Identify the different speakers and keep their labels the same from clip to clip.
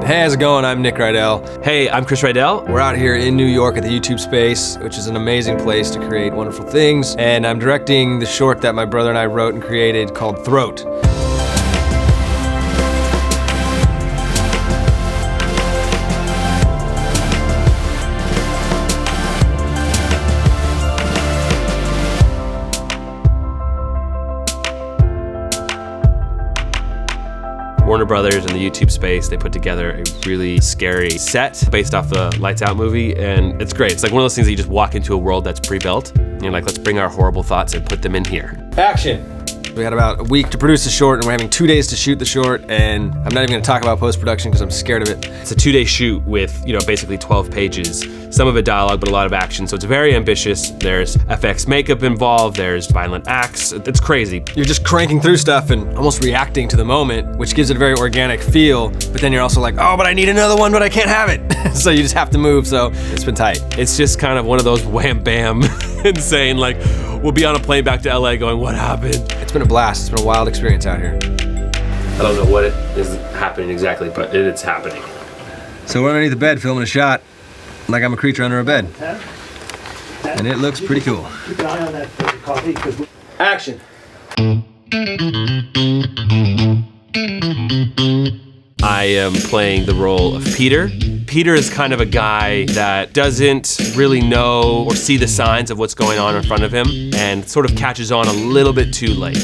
Speaker 1: Hey, how's it going? I'm Nick Riedell.
Speaker 2: Hey, I'm Chris Riedell.
Speaker 1: We're out here in New York at the YouTube Space, which is an amazing place to create wonderful things. And I'm directing the short that my brother and I wrote and created called Throat.
Speaker 2: Warner Brothers and the YouTube Space, they put together a really scary set based off the Lights Out movie, and it's great. It's like one of those things that you just walk into a world that's pre-built, and you're like, let's bring our horrible thoughts and put them in here.
Speaker 1: Action! We had about a week to produce the short, and we're having 2 days to shoot the short, and I'm not even gonna talk about post-production because I'm scared of it.
Speaker 2: It's a 2-day shoot with, basically 12 pages. Some of it dialogue, but a lot of action, so it's very ambitious. There's FX makeup involved, there's violent acts, it's crazy.
Speaker 1: You're just cranking through stuff and almost reacting to the moment, which gives it a very organic feel, but then you're also like, oh, but I need another one, but I can't have it. So you just have to move, so it's been tight.
Speaker 2: It's just kind of one of those wham bam insane, like, we'll be on a plane back to LA going, what happened?
Speaker 1: It's been a blast, it's been a wild experience out here.
Speaker 2: I don't know what is happening exactly, but it's happening.
Speaker 1: So we're underneath the bed filming a shot, like I'm a creature under a bed. And it looks pretty cool.
Speaker 3: Keep an eye on that coffee.
Speaker 1: Action.
Speaker 2: I am playing the role of Peter. Peter is kind of a guy that doesn't really know or see the signs of what's going on in front of him and sort of catches on a little bit too late.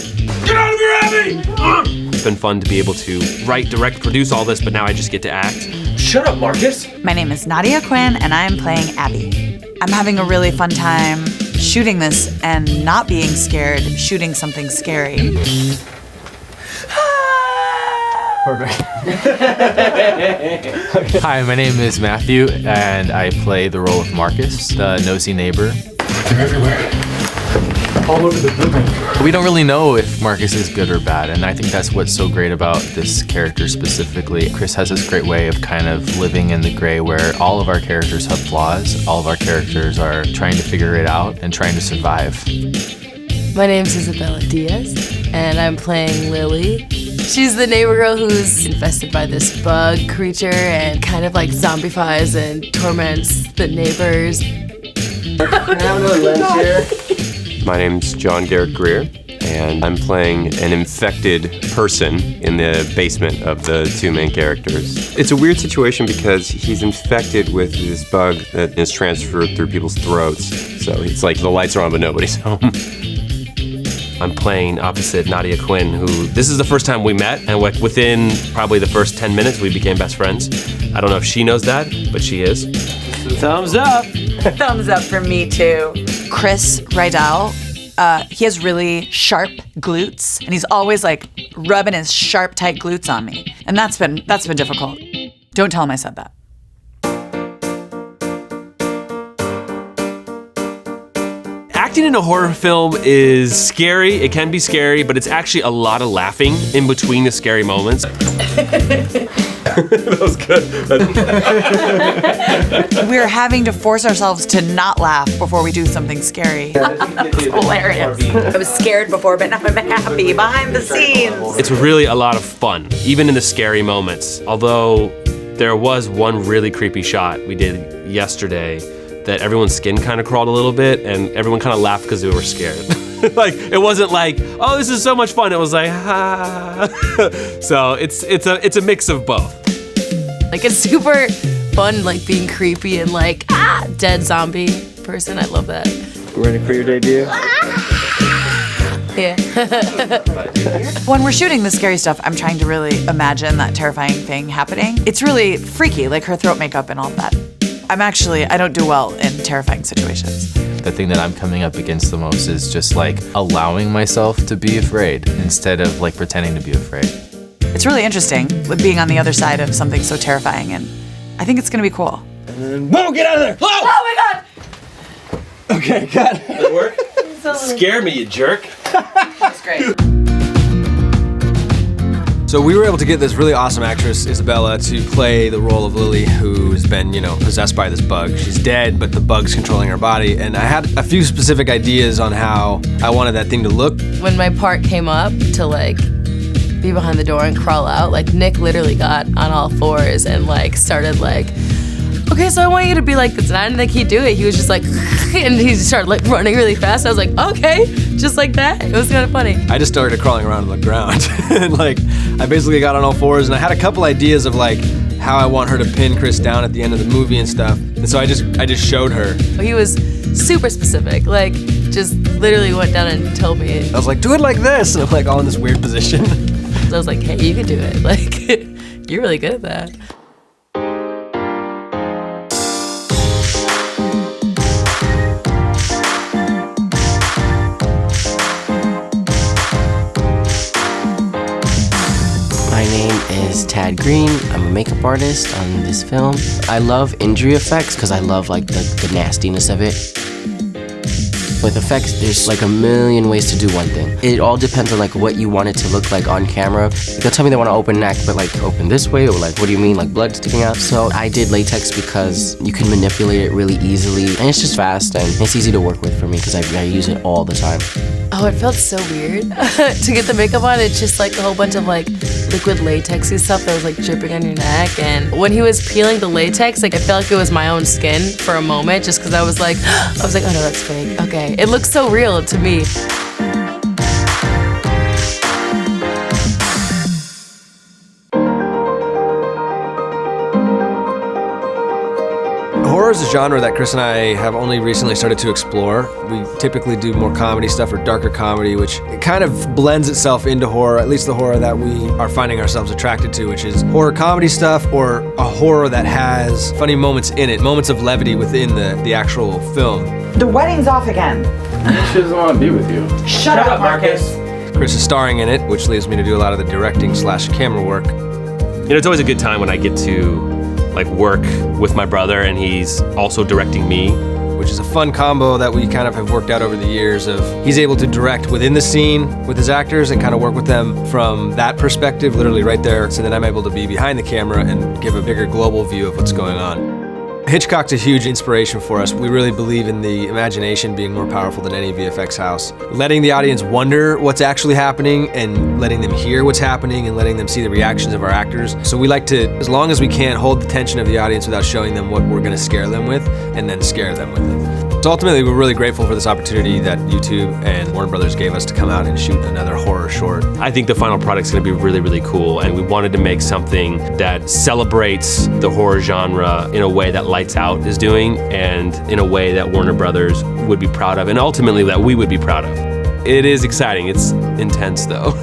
Speaker 2: Get out of here, Abby! It's been fun to be able to write, direct, produce all this, but now I just get to act.
Speaker 1: Shut up, Marcus.
Speaker 4: My name is Nadia Quinn, and I am playing Abby. I'm having a really fun time shooting this and not being scared, shooting something scary.
Speaker 1: Perfect.
Speaker 5: Hi, my name is Matthew, and I play the role of Marcus, the nosy neighbor.
Speaker 3: They're everywhere. All over the building.
Speaker 5: We don't really know if Marcus is good or bad, and I think that's what's so great about this character specifically. Chris has this great way of kind of living in the gray where all of our characters have flaws. All of our characters are trying to figure it out and trying to survive.
Speaker 6: My name's Isabella Diaz, and I'm playing Lily. She's the neighbor girl who's infested by this bug creature and kind of like zombifies and torments the neighbors.
Speaker 1: Can I have another lens here?
Speaker 2: My name's John Garrett Greer, and I'm playing an infected person in the basement of the two main characters. It's a weird situation because he's infected with this bug that is transferred through people's throats. So it's like the lights are on, but nobody's home. I'm playing opposite Nadia Quinn, who this is the first time we met, and within probably the first 10 minutes, we became best friends. I don't know if she knows that, but she is.
Speaker 1: Thumbs up.
Speaker 4: Thumbs up for me, too. Chris Riedell, he has really sharp glutes, and he's always like rubbing his sharp, tight glutes on me. And that's been difficult. Don't tell him I said that.
Speaker 2: Acting in a horror film is scary. It can be scary, but it's actually a lot of laughing in between the scary moments. That was good.
Speaker 4: We're having to force ourselves to not laugh before we do something scary. That's hilarious. I was scared before, but now I'm happy behind the scenes.
Speaker 2: It's really a lot of fun, even in the scary moments. Although there was one really creepy shot we did yesterday that everyone's skin kind of crawled a little bit, and everyone kind of laughed because they were scared. Like, it wasn't like, oh, this is so much fun. It was like, ha. So it's a mix of both.
Speaker 6: Like, it's super fun, like being creepy and like, dead zombie person. I love that.
Speaker 1: Ready for your debut?
Speaker 6: Yeah.
Speaker 4: When we're shooting the scary stuff, I'm trying to really imagine that terrifying thing happening. It's really freaky, like her throat makeup and all of that. I don't do well in terrifying situations.
Speaker 5: The thing that I'm coming up against the most is just like allowing myself to be afraid instead of like pretending to be afraid.
Speaker 4: It's really interesting being on the other side of something so terrifying, and I think it's gonna be cool.
Speaker 1: And then, whoa, get out of there! Whoa!
Speaker 4: Oh my God!
Speaker 1: Okay, cut.
Speaker 2: Did it work? Scare me, you jerk.
Speaker 4: That's great.
Speaker 1: So we were able to get this really awesome actress, Isabella, to play the role of Lily, who's been, possessed by this bug. She's dead, but the bug's controlling her body. And I had a few specific ideas on how I wanted that thing to look.
Speaker 6: When my part came up to like be behind the door and crawl out. Like Nick literally got on all fours and like started like, okay, so I want you to be like this. And I didn't think he'd do it. He was just like, and he started like running really fast. I was like, okay, just like that. It was kind of funny.
Speaker 1: I just started crawling around on the ground. And like, I basically got on all fours, and I had a couple ideas of like how I want her to pin Chris down at the end of the movie and stuff. And so I just showed her.
Speaker 6: He was super specific, like just literally went down and told me.
Speaker 1: I was like, do it like this. And I'm like all in this weird position.
Speaker 6: So I was like, hey, you can do it. Like, you're really good at that.
Speaker 7: My name is Tad Green. I'm a makeup artist on this film. I love injury effects because I love like the nastiness of it. With effects, there's like a million ways to do one thing. It all depends on like what you want it to look like on camera. They'll tell me they want to open neck, but like open this way, or like, what do you mean, like blood sticking out? So I did latex because you can manipulate it really easily, and it's just fast and it's easy to work with for me because I use it all the time.
Speaker 6: Oh, it felt so weird to get the makeup on. It's just like a whole bunch of like liquid latexy stuff that was like dripping on your neck. And when he was peeling the latex, like I felt like it was my own skin for a moment, just because I was like, oh no, that's fake. Okay, it looks so real to me.
Speaker 1: Horror is a genre that Chris and I have only recently started to explore. We typically do more comedy stuff or darker comedy, which it kind of blends itself into horror, at least the horror that we are finding ourselves attracted to, which is horror comedy stuff or a horror that has funny moments in it, moments of levity within the actual film.
Speaker 8: The wedding's off again.
Speaker 3: She doesn't want to be with you.
Speaker 8: Shut up, Marcus.
Speaker 1: Chris is starring in it, which leaves me to do a lot of the directing / camera work.
Speaker 2: You know, it's always a good time when I get to like work with my brother and he's also directing me.
Speaker 1: Which is a fun combo that we kind of have worked out over the years of he's able to direct within the scene with his actors and kind of work with them from that perspective, literally right there. So then I'm able to be behind the camera and give a bigger global view of what's going on. Hitchcock's a huge inspiration for us. We really believe in the imagination being more powerful than any VFX house. Letting the audience wonder what's actually happening and letting them hear what's happening and letting them see the reactions of our actors. So we like to, as long as we can, hold the tension of the audience without showing them what we're gonna scare them with and then scare them with it. So ultimately, we're really grateful for this opportunity that YouTube and Warner Brothers gave us to come out and shoot another horror short.
Speaker 2: I think the final product's gonna be really, really cool, and we wanted to make something that celebrates the horror genre in a way that Lights Out is doing, and in a way that Warner Brothers would be proud of, and ultimately that we would be proud of. It is exciting. It's intense, though.